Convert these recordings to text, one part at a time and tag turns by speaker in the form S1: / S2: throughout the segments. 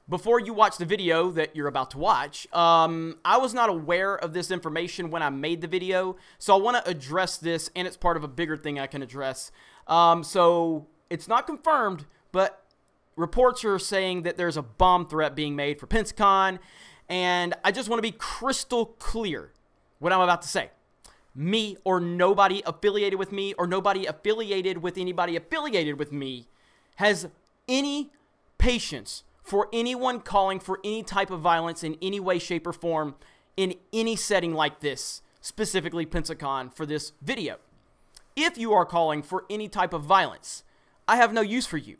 S1: before you watch the video that you're about to watch, I was not aware of this information when I made the video, so I want to address this, and it's part of a bigger thing I can address. So it's not confirmed, but reports are saying that there's a bomb threat being made for Pensacon, and I just want to be crystal clear what I'm about to say. Me or nobody affiliated with me or nobody affiliated with anybody affiliated with me has any patience for anyone calling for any type of violence in any way, shape, or form in any setting like this, specifically Pensacon for this video. If you are calling for any type of violence, I have no use for you.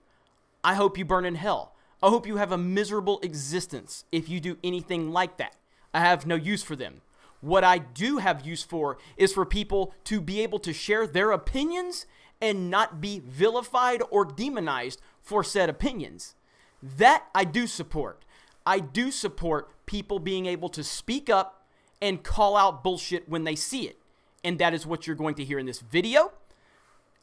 S1: I hope you burn in hell. I hope you have a miserable existence if you do anything like that. I have no use for them. What I do have use for is for people to be able to share their opinions and not be vilified or demonized for said opinions. That I do support. I do support people being able to speak up and call out bullshit when they see it. And that is what you're going to hear in this video.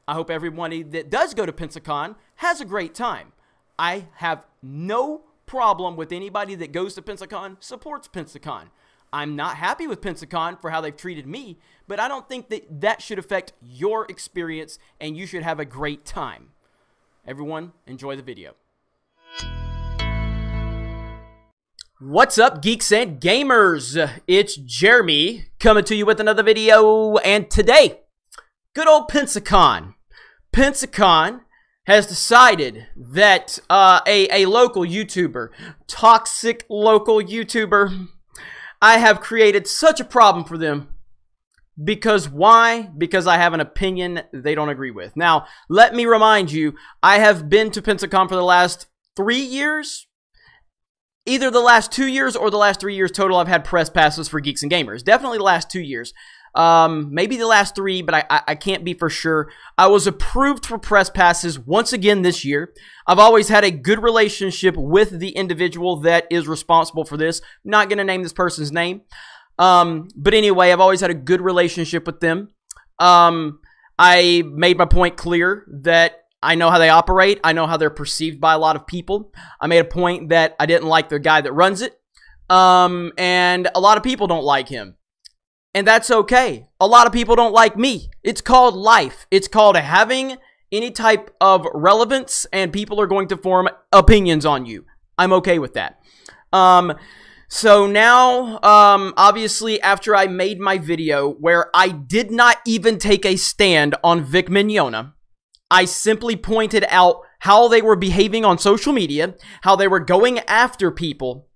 S1: I hope everybody that does go to Pensacon has a great time. I have no problem with anybody that goes to Pensacon, supports Pensacon. I'm not happy with Pensacon for how they've treated me, but I don't think that that should affect your experience, and you should have a great time. Everyone, enjoy the video. What's up, geeks and gamers? It's Jeremy coming to you with another video, and today, good old Pensacon. Pensacon has decided that a local YouTuber, toxic local YouTuber, I have created such a problem for them. Because why? Because I have an opinion they don't agree with. Now, let me remind you, I have been to Pensacon for the last 3 years. Either the last 2 years or the last 3 years total, I've had press passes for Geeks and Gamers. Definitely the last 2 years. Maybe the last 3, but I can't be for sure. I was approved for press passes once again this year. I've always had a good relationship with the individual that is responsible for this. Not going to name this person's name. But anyway, I've always had a good relationship with them. I made my point clear that I know how they operate. I know how they're perceived by a lot of people. I made a point that I didn't like the guy that runs it. And a lot of people don't like him. And that's okay. A lot of people don't like me. It's called life. It's called having any type of relevance, and people are going to form opinions on you. I'm okay with that. So now, obviously, after I made my video where I did not even take a stand on Vic Mignogna, I simply pointed out how they were behaving on social media, how they were going after people,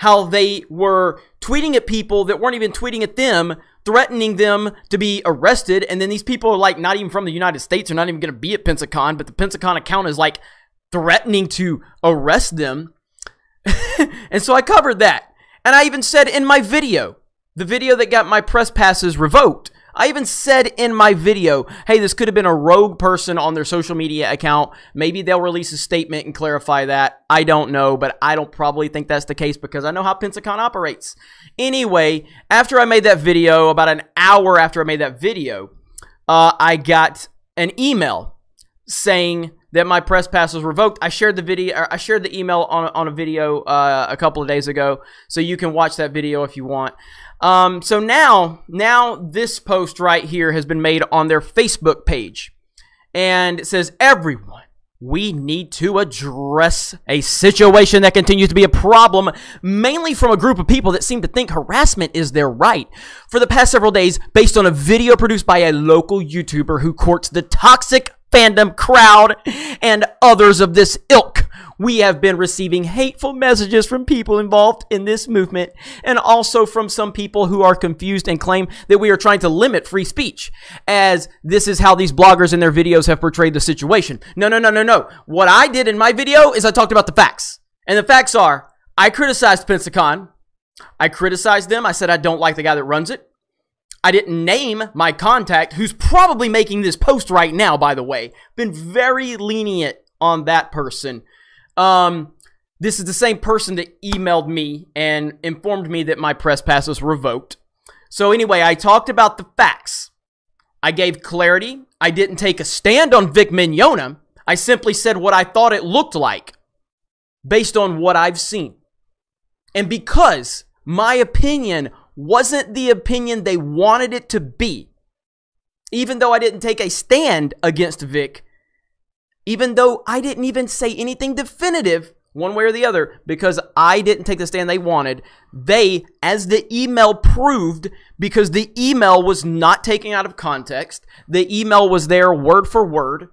S1: how they were tweeting at people that weren't even tweeting at them, threatening them to be arrested, and then these people are like not even from the United States, are not even going to be at Pensacon, but the Pensacon account is like threatening to arrest them. And so I covered that. And I even said in my video, the video that got my press passes revoked, I even said in my video, hey, this could have been a rogue person on their social media account. Maybe they'll release a statement and clarify that. I don't know, but I don't probably think that's the case because I know how Pensacon operates. Anyway, after I made that video, about an hour after I made that video, I got an email saying that my press pass was revoked. I shared the video. I shared the email on a video a couple of days ago, so you can watch that video if you want. So now this post right here has been made on their Facebook page, and it says, everyone, we need to address a situation that continues to be a problem, mainly from a group of people that seem to think harassment is their right. For the past several days, based on a video produced by a local YouTuber who courts the toxic fandom crowd and others of this ilk, we have been receiving hateful messages from people involved in this movement, and also from some people who are confused and claim that we are trying to limit free speech, as this is how these bloggers in their videos have portrayed the situation. No. What I did in my video is I talked about the facts. And the facts are, I criticized Pensacon. I criticized them. I said I don't like the guy that runs it. I didn't name my contact, who's probably making this post right now, by the way. Been very lenient on that person. This is the same person that emailed me and informed me that my press pass was revoked. So anyway, I talked about the facts. I gave clarity. I didn't take a stand on Vic Mignogna. I simply said what I thought it looked like. based on what I've seen. And because my opinion wasn't the opinion they wanted it to be, even though I didn't take a stand against Vic, even though I didn't even say anything definitive one way or the other, because I didn't take the stand they wanted, they, as the email proved, because the email was not taken out of context, the email was there word for word,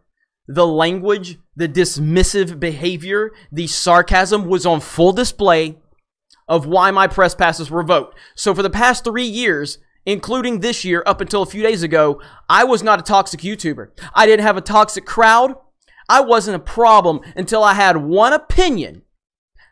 S1: the language, the dismissive behavior, the sarcasm was on full display of why my press passes were revoked. So for the past 3 years, including this year up until a few days ago, I was not a toxic YouTuber. I didn't have a toxic crowd. I wasn't a problem until I had one opinion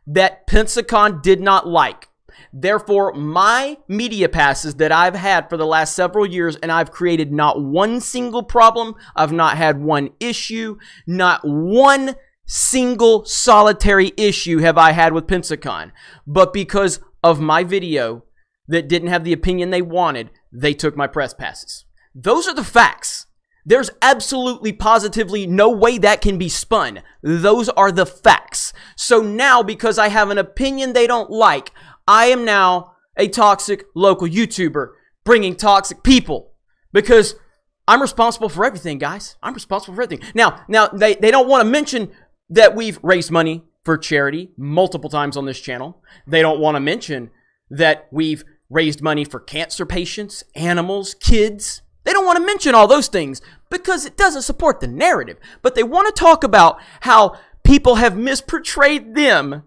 S1: that Pensacon did not like. Therefore, my media passes that I've had for the last several years, and I've created not one single problem, I've not had one issue, not one single solitary issue have I had with Pensacon. But because of my video that didn't have the opinion they wanted, they took my press passes. Those are the facts. There's absolutely positively no way that can be spun. Those are the facts. So now, because I have an opinion they don't like, I am now a toxic local YouTuber bringing toxic people, because I'm responsible for everything, guys. I'm responsible for everything. Now they don't want to mention that we've raised money for charity multiple times on this channel. They don't want to mention that we've raised money for cancer patients, animals, kids. They don't want to mention all those things because it doesn't support the narrative. But they want to talk about how people have misportrayed them.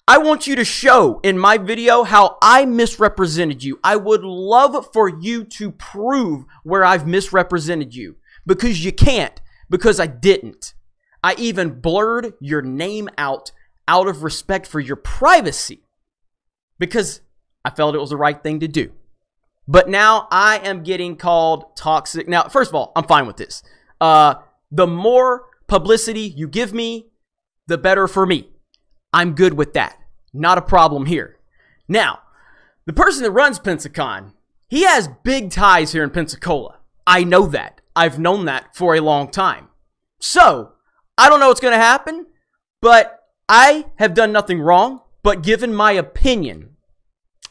S1: I want you to show in my video how I misrepresented you. I would love for you to prove where I've misrepresented you, because you can't, because I didn't. I even blurred your name out of respect for your privacy, because I felt it was the right thing to do. But now I am getting called toxic. Now, first of all, I'm fine with this. The more publicity you give me, the better for me. I'm good with that. Not a problem here. Now, the person that runs Pensacon, he has big ties here in Pensacola. I know that. I've known that for a long time. So, I don't know what's going to happen, but I have done nothing wrong but given my opinion.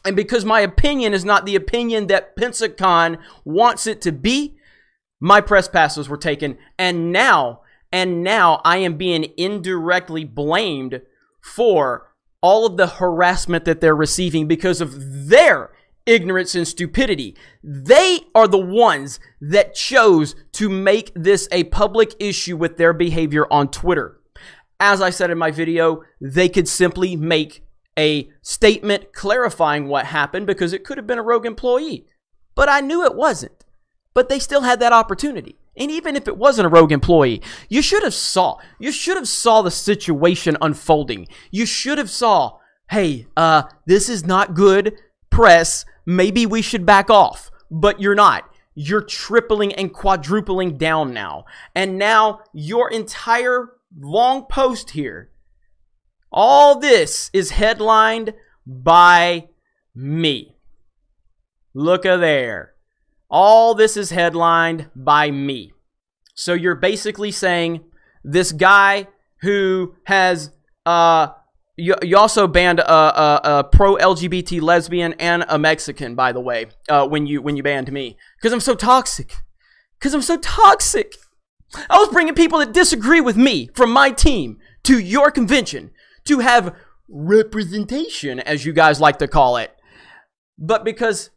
S1: And because my opinion is not the opinion that Pensacon wants it to be, my press passes were taken. And now I am being indirectly blamed for all of the harassment that they're receiving because of their ignorance and stupidity. They are the ones that chose to make this a public issue with their behavior on Twitter. As I said in my video, they could simply make a statement clarifying what happened, because it could have been a rogue employee. But I knew it wasn't. But they still had that opportunity. And even if it wasn't a rogue employee, you should have saw the situation unfolding. You should have saw, hey, this is not good press. Maybe we should back off. But you're not. You're tripling and quadrupling down now. And now your entire long post here, all this is headlined by me. Look at there. All this is headlined by me. So you're basically saying this guy who has, you also banned a pro-LGBT lesbian and a Mexican, by the way, when you banned me. Because I'm so toxic. Because I'm so toxic. I was bringing people that disagree with me from my team to your convention to have representation, as you guys like to call it. But because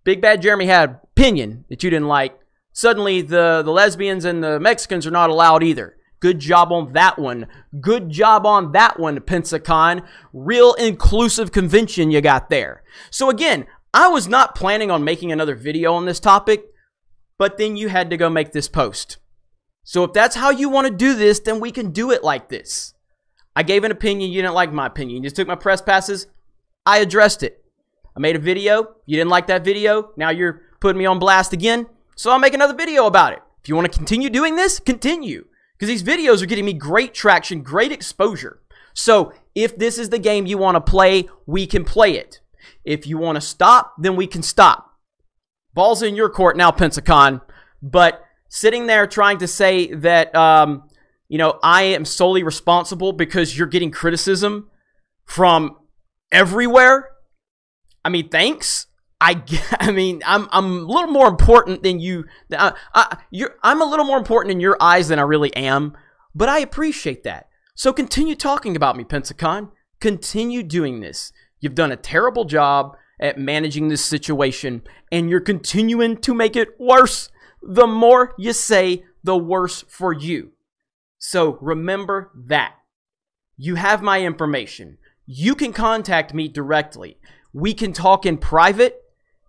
S1: Big Bad Jeremy had opinion that you didn't like, suddenly the lesbians and the Mexicans are not allowed either. Good job on that one. Good job on that one, Pensacon. Real inclusive convention you got there. So again, I was not planning on making another video on this topic, but then you had to go make this post. So if that's how you want to do this, then we can do it like this. I gave an opinion, you didn't like my opinion. You just took my press passes, I addressed it. I made a video, you didn't like that video, now you're putting me on blast again, so I'll make another video about it. If you want to continue doing this, continue. Because these videos are getting me great traction, great exposure. So if this is the game you want to play, we can play it. If you want to stop, then we can stop. Ball's in your court now, Pensacon. But sitting there trying to say that, you know, I am solely responsible because you're getting criticism from everywhere. I mean, thanks. I mean, I'm a little more important than you. I'm a little more important in your eyes than I really am, but I appreciate that. So continue talking about me, Pensacon. Continue doing this. You've done a terrible job at managing this situation, and you're continuing to make it worse. The more you say, the worse for you. So remember that. You have my information. You can contact me directly. We can talk in private,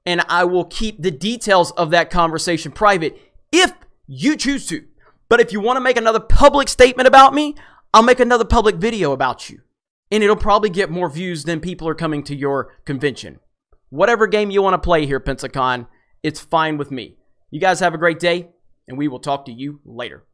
S1: and I will keep the details of that conversation private if you choose to. But if you want to make another public statement about me, I'll make another public video about you. And it'll probably get more views than people are coming to your convention. Whatever game you want to play here, Pensacon, it's fine with me. You guys have a great day, and we will talk to you later.